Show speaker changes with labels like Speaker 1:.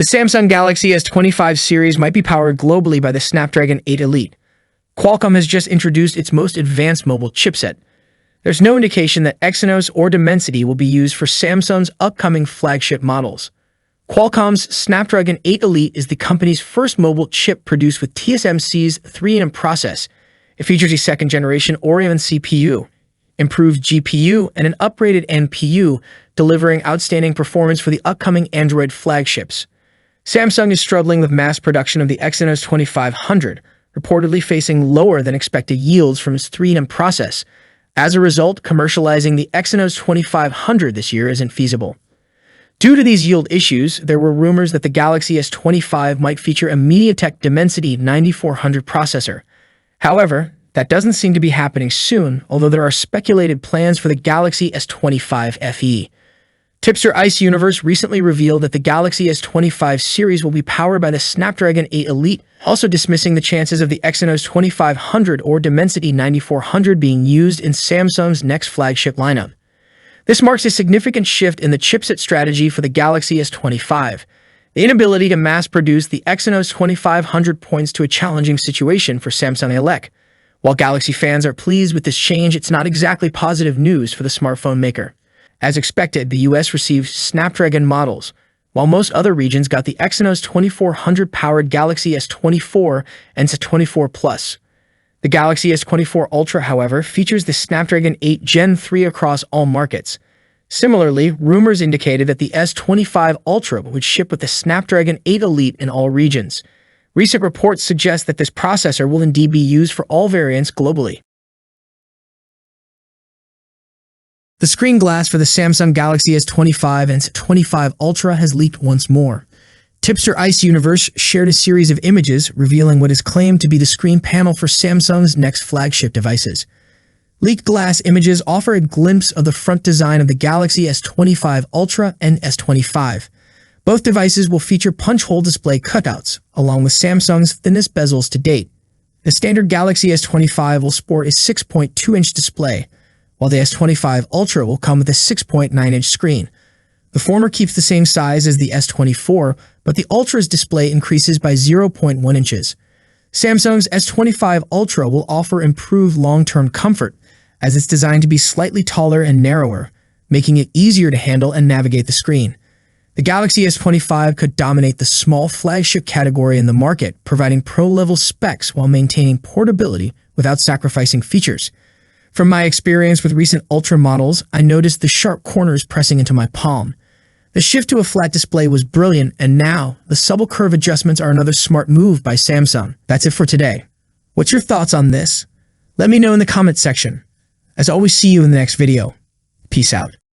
Speaker 1: The Samsung Galaxy S25 series might be powered globally by the Snapdragon 8 Elite. Qualcomm has just introduced its most advanced mobile chipset. There's no indication that Exynos or Dimensity will be used for Samsung's upcoming flagship models. Qualcomm's Snapdragon 8 Elite is the company's first mobile chip produced with TSMC's 3nm process. It features a second-generation Oryon CPU, improved GPU, and an upgraded NPU, delivering outstanding performance for the upcoming Android flagships. Samsung is struggling with mass production of the Exynos 2500, reportedly facing lower-than-expected yields from its 3nm process. As a result, commercializing the Exynos 2500 this year isn't feasible. Due to these yield issues, there were rumors that the Galaxy S25 might feature a MediaTek Dimensity 9400 processor. However, that doesn't seem to be happening soon, although there are speculated plans for the Galaxy S25 FE. Tipster Ice Universe recently revealed that the Galaxy S25 series will be powered by the Snapdragon 8 Elite, also dismissing the chances of the Exynos 2500 or Dimensity 9400 being used in Samsung's next flagship lineup. This marks a significant shift in the chipset strategy for the Galaxy S25. The inability to mass-produce the Exynos 2500 points to a challenging situation for Samsung Elec. While Galaxy fans are pleased with this change, it's not exactly positive news for the smartphone maker. As expected, the US received Snapdragon models, while most other regions got the Exynos 2400-powered Galaxy S24 and S24 Plus. The Galaxy S24 Ultra, however, features the Snapdragon 8 Gen 3 across all markets. Similarly, rumors indicated that the S25 Ultra would ship with the Snapdragon 8 Elite in all regions. Recent reports suggest that this processor will indeed be used for all variants globally. The screen glass for the Samsung Galaxy S25 and S25 Ultra has leaked once more. Tipster Ice Universe shared a series of images revealing what is claimed to be the screen panel for Samsung's next flagship devices. Leaked glass images offer a glimpse of the front design of the Galaxy S25 Ultra and S25. Both devices will feature punch-hole display cutouts, along with Samsung's thinnest bezels to date. The standard Galaxy S25 will sport a 6.2-inch display, while the S25 Ultra will come with a 6.9-inch screen. The former keeps the same size as the S24, but the Ultra's display increases by 0.1 inches. Samsung's S25 Ultra will offer improved long-term comfort, as it's designed to be slightly taller and narrower, making it easier to handle and navigate the screen. The Galaxy S25 could dominate the small flagship category in the market, providing pro-level specs while maintaining portability without sacrificing features. From my experience with recent Ultra models, I noticed the sharp corners pressing into my palm. The shift to a flat display was brilliant, and now, the subtle curve adjustments are another smart move by Samsung. That's it for today. What's your thoughts on this? Let me know in the comments section. As always, see you in the next video. Peace out.